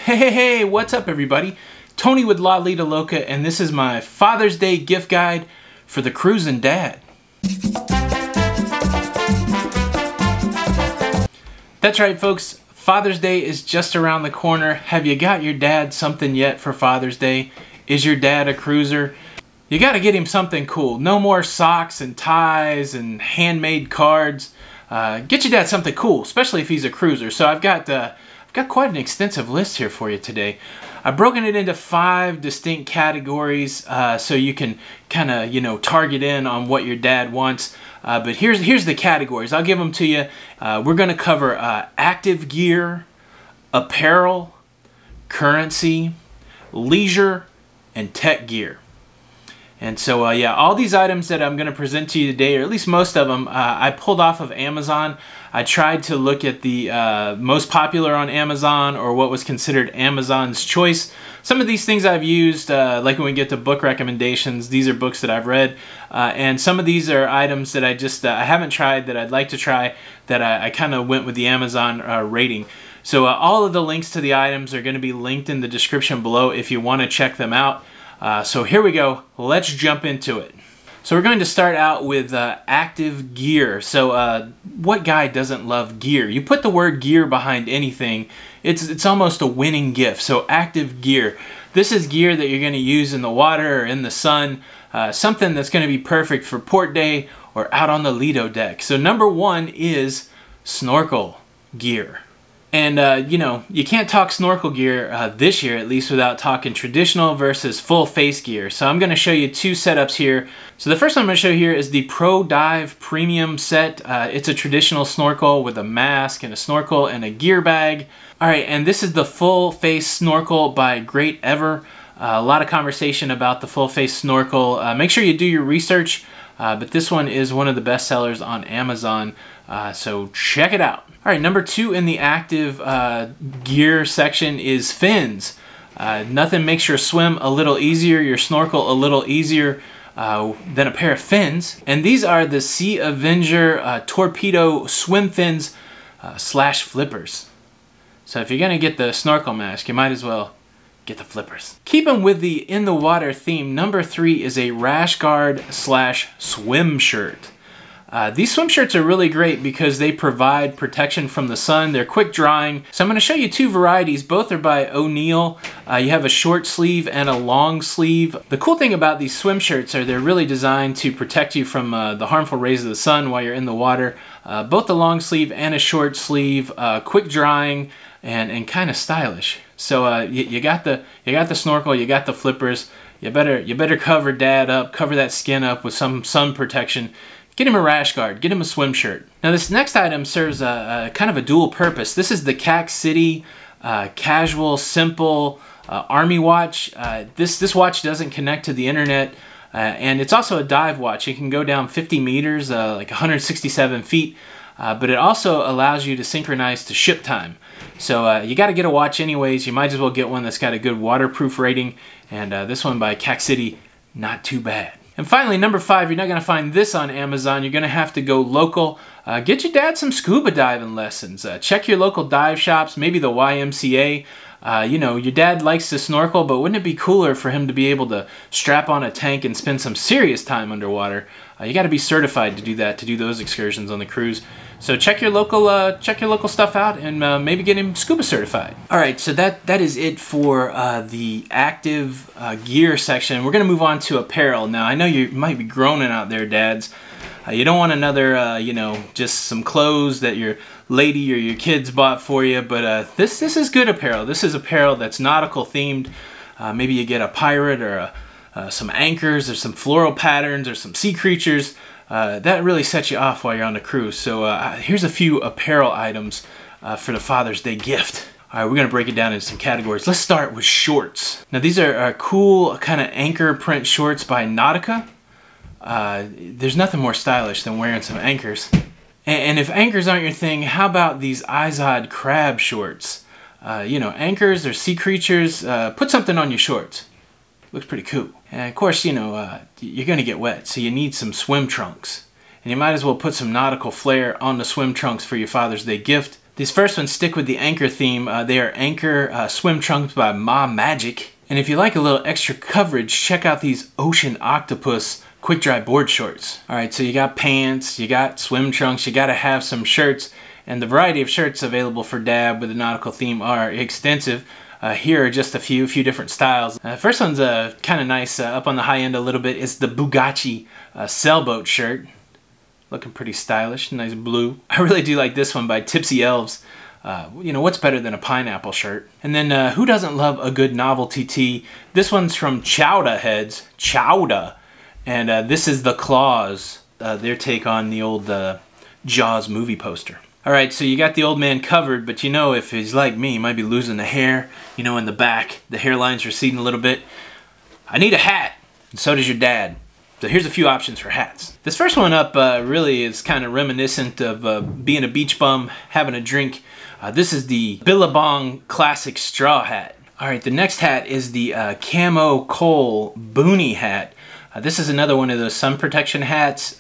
Hey, what's up everybody? Tony with Lido Loca, and this is my Father's Day gift guide for the cruising dad. That's right folks, Father's Day is just around the corner. Have you got your dad something yet for Father's Day? Is your dad a cruiser? You gotta get him something cool. No more socks and ties and handmade cards. Get your dad something cool, especially if he's a cruiser. So I've got quite an extensive list here for you today. I've broken it into 5 distinct categories so you can kind of, target in on what your dad wants. But here's the categories. I'll give them to you. We're going to cover active gear, apparel, currency, leisure, and tech gear. And so, yeah, all these items that I'm going to present to you today, or at least most of them, I pulled off of Amazon. I tried to look at the most popular on Amazon, or what was considered Amazon's choice. Some of these things I've used, like when we get to book recommendations, these are books that I've read. And some of these are items that I haven't tried, that I'd like to try, that I kind of went with the Amazon rating. So all of the links to the items are going to be linked in the description below if you want to check them out. So here we go. Let's jump into it. So we're going to start out with active gear. So what guy doesn't love gear? You put the word gear behind anything, it's almost a winning gift. So active gear. This is gear that you're going to use in the water or in the sun. Something that's going to be perfect for port day or out on the Lido deck. So number 1 is snorkel gear. And, you can't talk snorkel gear this year, at least, without talking traditional versus full face gear. So I'm going to show you 2 setups here. So the first one I'm going to show here is the Pro Dive Premium set. It's a traditional snorkel with a mask and a snorkel and a gear bag. All right, and this is the full face snorkel by Great Ever. A lot of conversation about the full face snorkel. Make sure you do your research, but this one is one of the best sellers on Amazon. So check it out. All right, number 2 in the active gear section is fins. Nothing makes your swim a little easier, your snorkel a little easier than a pair of fins. And these are the Sea Avenger Torpedo Swim Fins slash flippers. So if you're gonna get the snorkel mask, you might as well get the flippers. Keeping with the in the water theme, number 3 is a rash guard slash swim shirt. These swim shirts are really great because they provide protection from the sun. They're quick drying. So I'm going to show you 2 varieties. Both are by O'Neill. You have a short sleeve and a long sleeve. The cool thing about these swim shirts are they're really designed to protect you from the harmful rays of the sun while you're in the water. Both the long sleeve and a short sleeve, quick drying and kind of stylish. So you got the snorkel, you got the flippers. You better cover dad up, cover that skin up with some sun protection. Get him a rash guard, get him a swim shirt. Now this next item serves a kind of a dual purpose. This is the CAC City Casual Simple Army Watch. This watch doesn't connect to the internet, and it's also a dive watch. It can go down 50 meters, like 167 feet, but it also allows you to synchronize to ship time. So you got to get a watch anyways. You might as well get one that's got a good waterproof rating, and this one by CAC City, not too bad. And finally, number 5, you're not going to find this on Amazon. You're going to have to go local. Get your dad some scuba diving lessons. Check your local dive shops, maybe the YMCA. Your dad likes to snorkel, but wouldn't it be cooler for him to be able to strap on a tank and spend some serious time underwater? You got to be certified to do that, to do those excursions on the cruise. So check your local stuff out and maybe get him scuba certified. All right, so that is it for the active gear section. We're gonna move on to apparel. Now I know you might be groaning out there, dads. You don't want another, just some clothes that your lady or your kids bought for you, but this is good apparel. This is apparel that's nautical themed. Maybe you get a pirate or some anchors or some floral patterns or some sea creatures. That really sets you off while you're on the cruise. So here's a few apparel items for the Father's Day gift. All right, we're going to break it down into some categories. Let's start with shorts. Now these are cool kind of anchor print shorts by Nautica. There's nothing more stylish than wearing some anchors. And if anchors aren't your thing, how about these Izod crab shorts? Anchors or sea creatures, put something on your shorts. Looks pretty cool. And of course, you're going to get wet, so you need some swim trunks. And you might as well put some nautical flair on the swim trunks for your Father's Day gift. These first ones stick with the Anchor theme. They are Anchor swim trunks by Ma Magic. And if you like a little extra coverage, check out these Ocean Octopus quick dry board shorts. All right, so you got pants, you got swim trunks, you gotta have some shirts, and the variety of shirts available for Dad with a nautical theme are extensive. Here are just a few different styles. First one's kind of nice, up on the high end a little bit. It's the Bugatti sailboat shirt. Looking pretty stylish, nice blue. I really do like this one by Tipsy Elves. You know, what's better than a pineapple shirt? And then who doesn't love a good novelty tee? This one's from Chowda Heads, Chowda. And this is the Claws, their take on the old Jaws movie poster. All right, so you got the old man covered, but you know, if he's like me, he might be losing the hair, you know, in the back. The hairline's receding a little bit. I need a hat, and so does your dad. So here's a few options for hats. This first one up really is kind of reminiscent of being a beach bum, having a drink. This is the Billabong Classic Straw Hat. All right, the next hat is the Camo Cole Boonie Hat. This is another one of those sun protection hats.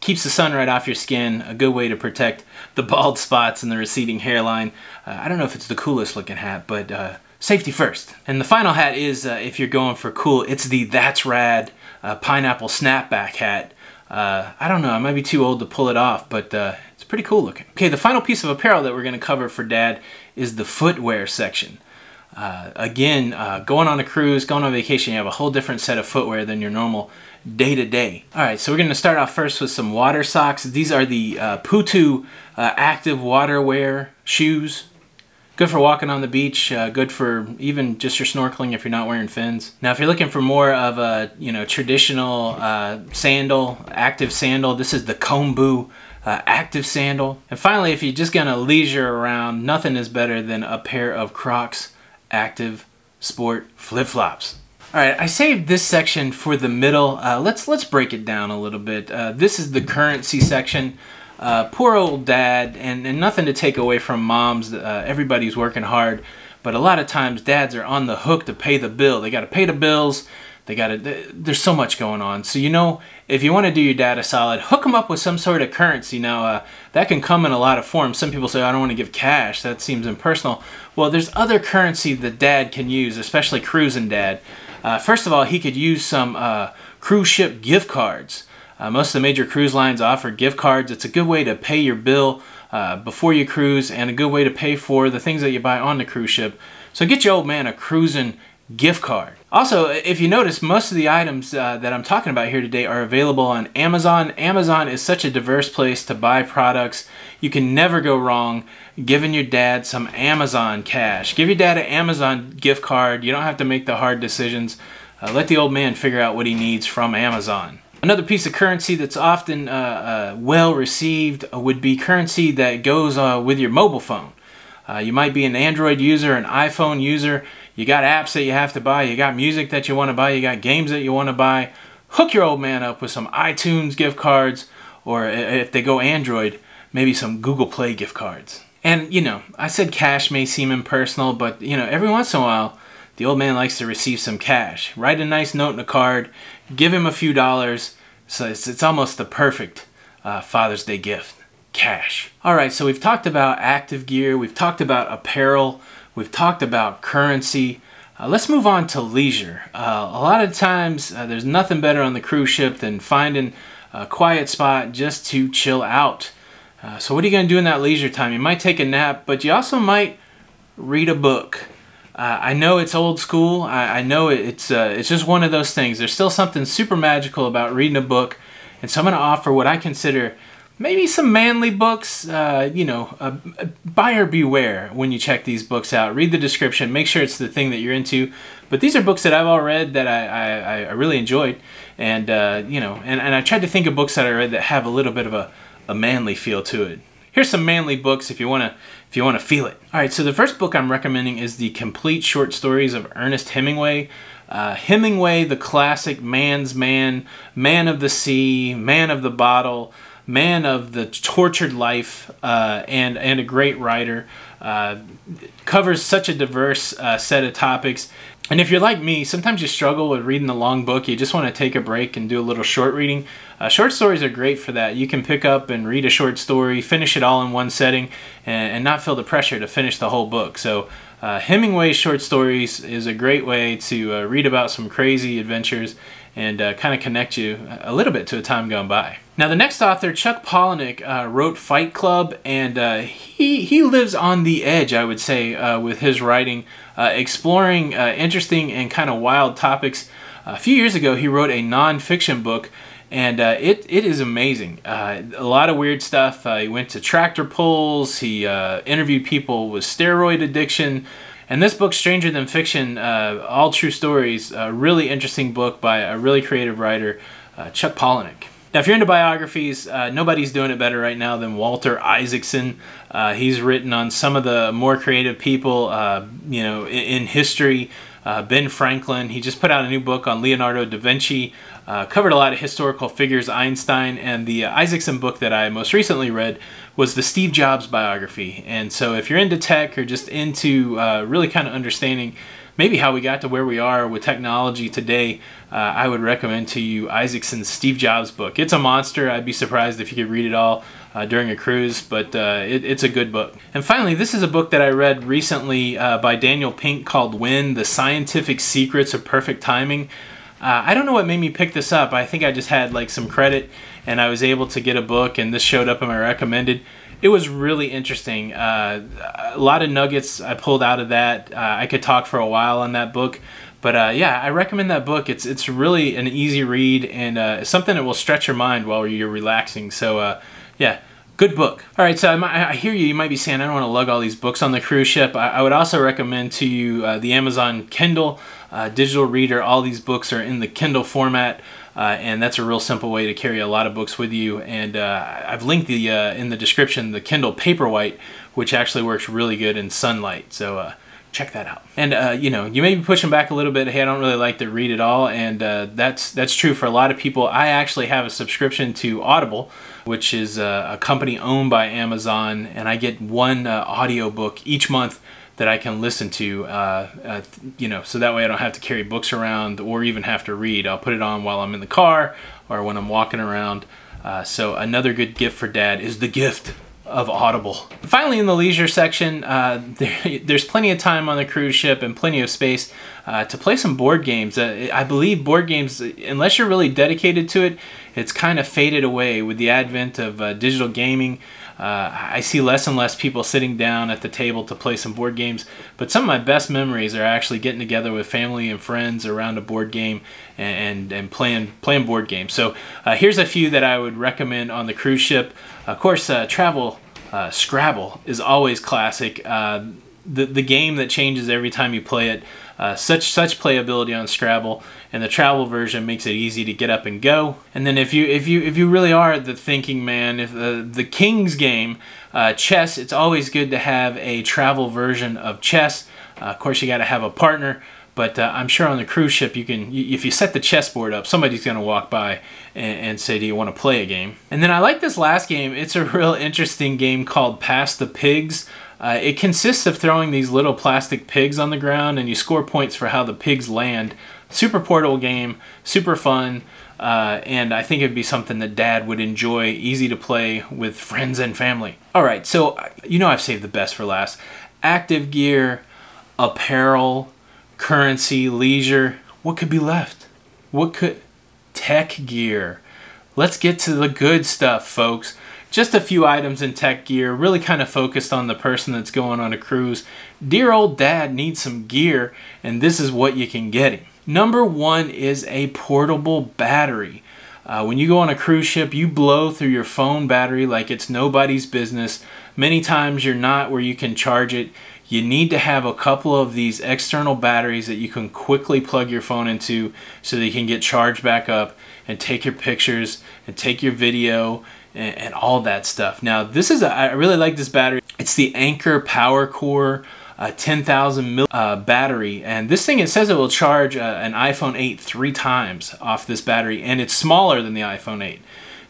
Keeps the sun right off your skin. A good way to protect the bald spots and the receding hairline. I don't know if it's the coolest looking hat, but safety first. And the final hat is, if you're going for cool, it's the That's Rad Pineapple Snapback Hat. I don't know, I might be too old to pull it off, but it's pretty cool looking. Okay, the final piece of apparel that we're gonna cover for Dad is the footwear section. Again, going on a cruise, going on vacation, you have a whole different set of footwear than your normal day-to-day. All right, so we're going to start off first with some water socks. These are the Putu active water wear shoes. Good for walking on the beach, good for even just your snorkeling if you're not wearing fins. Now, if you're looking for more of a, you know, traditional sandal, active sandal, this is the Kombu active sandal. And finally, if you're just gonna leisure around, nothing is better than a pair of Crocs active sport flip-flops. All right, I saved this section for the middle. Let's break it down a little bit. This is the currency section. Poor old Dad, and nothing to take away from moms. Everybody's working hard, but a lot of times dads are on the hook to pay the bill. They got to pay the bills. There's so much going on. So, you know, if you want to do your dad a solid, hook him up with some sort of currency. Now, that can come in a lot of forms. Some people say, I don't want to give cash. That seems impersonal. Well, there's other currency that Dad can use, especially cruising Dad. First of all, he could use some cruise ship gift cards. Most of the major cruise lines offer gift cards. It's a good way to pay your bill before you cruise, and a good way to pay for the things that you buy on the cruise ship. So get your old man a cruising gift card. Also, if you notice, most of the items that I'm talking about here today are available on Amazon. Amazon is such a diverse place to buy products. You can never go wrong giving your dad some Amazon cash. Give your dad an Amazon gift card. You don't have to make the hard decisions. Let the old man figure out what he needs from Amazon. Another piece of currency that's often well received would be currency that goes with your mobile phone. You might be an Android user, an iPhone user. You got apps that you have to buy. You got music that you want to buy. You got games that you want to buy. Hook your old man up with some iTunes gift cards, or if they go Android, maybe some Google Play gift cards. And, you know, I said cash may seem impersonal, but, you know, every once in a while, the old man likes to receive some cash. Write a nice note in a card. Give him a few dollars. So it's almost the perfect Father's Day gift. Cash. All right, so we've talked about active gear, we've talked about apparel, we've talked about currency. Let's move on to leisure. A lot of times there's nothing better on the cruise ship than finding a quiet spot just to chill out. So what are you going to do in that leisure time? You might take a nap, but you also might read a book. I know it's old school. I know it's just one of those things. There's still something super magical about reading a book, and so I'm going to offer what I consider maybe some manly books. You know, buyer beware when you check these books out. Read the description. Make sure it's the thing that you're into. But these are books that I've all read that I really enjoyed, and you know, and I tried to think of books that I read that have a little bit of a manly feel to it. Here's some manly books if you want to feel it. All right, so the first book I'm recommending is The Complete Short Stories of Ernest Hemingway. Hemingway, the classic man's man, man of the sea, man of the bottle, man of the tortured life, and a great writer. Covers such a diverse set of topics. And if you're like me, sometimes you struggle with reading a long book. You just want to take a break and do a little short reading. Short stories are great for that. You can pick up and read a short story, finish it all in one setting, and not feel the pressure to finish the whole book. So Hemingway's short stories is a great way to read about some crazy adventures and kind of connect you a little bit to a time gone by. Now the next author, Chuck Palahniuk, wrote Fight Club, and he lives on the edge, I would say, with his writing, exploring interesting and kind of wild topics. A few years ago he wrote a non-fiction book, and it is amazing. A lot of weird stuff. He went to tractor pulls, he interviewed people with steroid addiction. And this book, Stranger Than Fiction, all true stories, a really interesting book by a really creative writer, Chuck Palahniuk. Now, if you're into biographies, nobody's doing it better right now than Walter Isaacson. He's written on some of the more creative people, in history. Ben Franklin. He just put out a new book on Leonardo da Vinci. Covered a lot of historical figures, Einstein, and the Isaacson book that I most recently read was the Steve Jobs biography. And so if you're into tech or just into really kind of understanding maybe how we got to where we are with technology today, I would recommend to you Isaacson's Steve Jobs book. It's a monster. I'd be surprised if you could read it all during a cruise, but it's a good book. And finally, this is a book that I read recently by Daniel Pink called When: The Scientific Secrets of Perfect Timing. I don't know what made me pick this up. I think I just had like some credit and I was able to get a book, and this showed up in my recommended. It was really interesting. A lot of nuggets I pulled out of that. I could talk for a while on that book. But yeah, I recommend that book. It's really an easy read, and something that will stretch your mind while you're relaxing. So yeah, good book. All right, so I hear you. You might be saying, I don't want to lug all these books on the cruise ship. I would also recommend to you the Amazon Kindle digital reader. All these books are in the Kindle format, and that's a real simple way to carry a lot of books with you. And I've linked in the description the Kindle Paperwhite, which actually works really good in sunlight. So check that out. And you may be pushing back a little bit. Hey, I don't really like to read it all, and that's true for a lot of people. I actually have a subscription to Audible, which is a company owned by Amazon, and I get one audiobook each month that I can listen to, so that way I don't have to carry books around or even have to read. I'll put it on while I'm in the car or when I'm walking around. So another good gift for Dad is the gift of Audible. Finally, in the leisure section, there's plenty of time on the cruise ship and plenty of space to play some board games. I believe board games, unless you're really dedicated to it, it's kind of faded away with the advent of digital gaming. I see less and less people sitting down at the table to play some board games, but some of my best memories are actually getting together with family and friends around a board game and playing board games. So here's a few that I would recommend on the cruise ship. Of course, Scrabble is always classic. The game that changes every time you play it. Such playability on Scrabble, and the travel version makes it easy to get up and go. And then if you really are the thinking man, if the King's game, chess, it's always good to have a travel version of chess. Of course, you got to have a partner, but I'm sure on the cruise ship if you set the chessboard up, somebody's going to walk by and say, do you want to play a game? And then I like this last game. It's a real interesting game called Pass the Pigs. It consists of throwing these little plastic pigs on the ground, and you score points for how the pigs land. Super portable game, super fun, and I think it'd be something that Dad would enjoy, easy to play with friends and family. All right, so I've saved the best for last. Active gear, apparel, currency, leisure. What could be left? Tech gear. Let's get to the good stuff, folks. Just a few items in tech gear, really kind of focused on the person that's going on a cruise. Dear old Dad needs some gear, and this is what you can get him. Number one is a portable battery. When you go on a cruise ship, you blow through your phone battery like it's nobody's business. Many times you're not where you can charge it. You need to have a couple of these external batteries that you can quickly plug your phone into so that you can get charged back up and take your pictures and take your video and all that stuff. Now, I really like this battery. It's the Anker PowerCore 10,000 battery, and this thing, it says it will charge an iPhone 8 3 times off this battery, and it's smaller than the iPhone 8.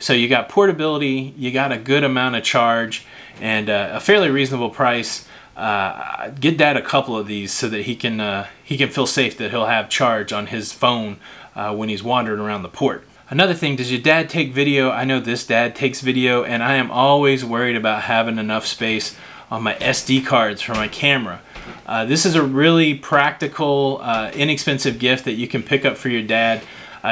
So you got portability, you got a good amount of charge, and a fairly reasonable price. Get Dad a couple of these so that he can feel safe that he'll have charge on his phone when he's wandering around the port. Another thing, does your dad take video? I know this dad takes video, and I am always worried about having enough space on my SD cards for my camera. This is a really practical, inexpensive gift that you can pick up for your dad.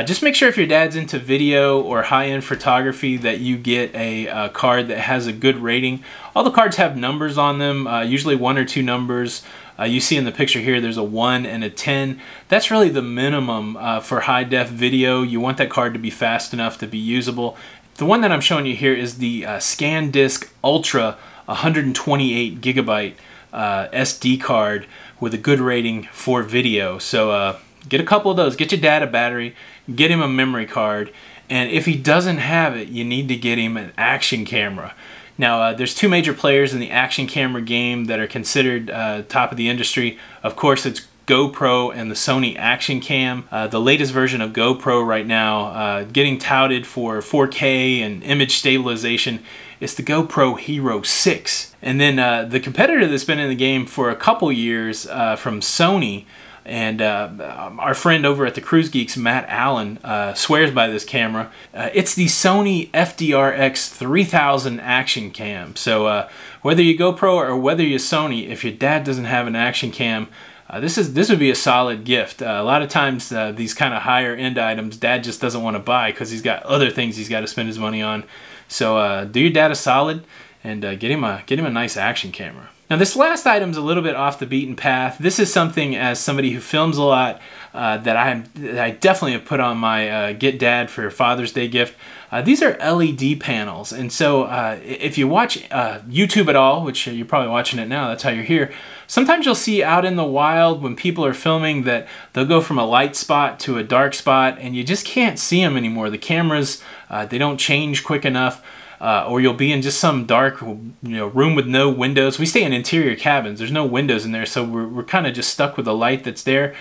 Just make sure if your dad's into video or high-end photography that you get a card that has a good rating. All the cards have numbers on them, usually 1 or 2 numbers. You see in the picture here there's a 1 and a 10. That's really the minimum for high-def video. You want that card to be fast enough to be usable. The one that I'm showing you here is the ScanDisk Ultra 128 gigabyte SD card with a good rating for video. So get a couple of those. Get your dad a battery, get him a memory card, and if he doesn't have it, you need to get him an action camera. Now, there's 2 major players in the action camera game that are considered top of the industry. Of course, it's GoPro and the Sony Action Cam. The latest version of GoPro right now, getting touted for 4K and image stabilization, is the GoPro Hero 6. And then the competitor that's been in the game for a couple years from Sony, and our friend over at the Cruise Geeks, Matt Allen, swears by this camera. It's the Sony FDR-X 3000 Action Cam. So whether you GoPro or whether you Sony, if your dad doesn't have an action cam, this would be a solid gift. A lot of times these kind of higher end items, dad just doesn't want to buy because he's got other things he's got to spend his money on. So do your dad a solid and get him a nice action camera. Now this last item's a little bit off the beaten path. This is something, as somebody who films a lot, that I definitely have put on my Get Dad for Father's Day gift. These are LED panels, and so if you watch YouTube at all, which you're probably watching it now, that's how you're here, sometimes you'll see out in the wild when people are filming that they'll go from a light spot to a dark spot, and you just can't see them anymore. The cameras, they don't change quick enough. Or you'll be in just some dark, room with no windows. We stay in interior cabins. There's no windows in there, so we're kind of just stuck with the light that's there.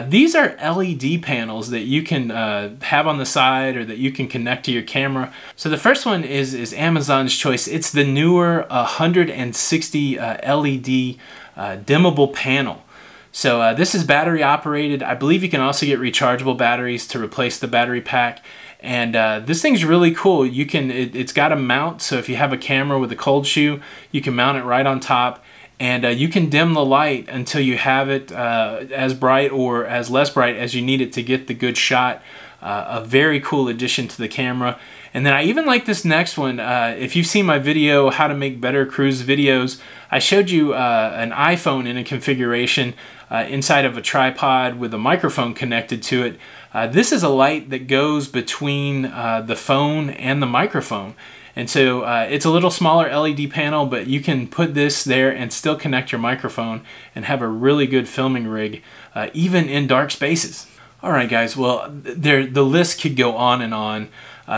These are LED panels that you can have on the side or that you can connect to your camera. So the first one is Amazon's choice. It's the newer 160 LED dimmable panel. So this is battery operated. I believe you can also get rechargeable batteries to replace the battery pack. And this thing's really cool. You can, it's got a mount, so if you have a camera with a cold shoe, you can mount it right on top, and you can dim the light until you have it as bright or as less bright as you need it to get the good shot. A very cool addition to the camera. And then I even like this next one. If you've seen my video, How to Make Better Cruise Videos, I showed you an iPhone in a configuration inside of a tripod with a microphone connected to it. This is a light that goes between the phone and the microphone. And so it's a little smaller LED panel, but you can put this there and still connect your microphone and have a really good filming rig, even in dark spaces. All right, guys, well, the list could go on and on.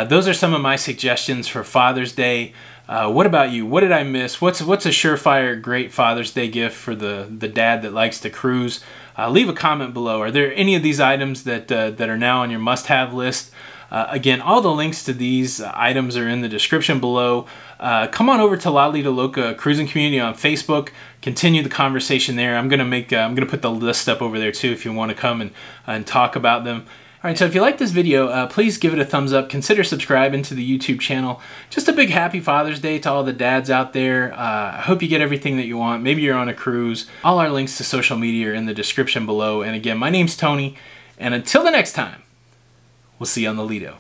Those are some of my suggestions for Father's Day. What about you? What did I miss? What's a surefire great Father's Day gift for the dad that likes to cruise? Leave a comment below. Are there any of these items that are now on your must-have list? Again, all the links to these items are in the description below. Come on over to Lido Loca Cruising Community on Facebook. Continue the conversation there. I'm gonna put the list up over there too if you want to come and talk about them. All right, so if you like this video, please give it a thumbs up. Consider subscribing to the YouTube channel. Just a big happy Father's Day to all the dads out there. I hope you get everything that you want. Maybe you're on a cruise. All our links to social media are in the description below. And again, my name's Tony. And until the next time, we'll see you on the Lido.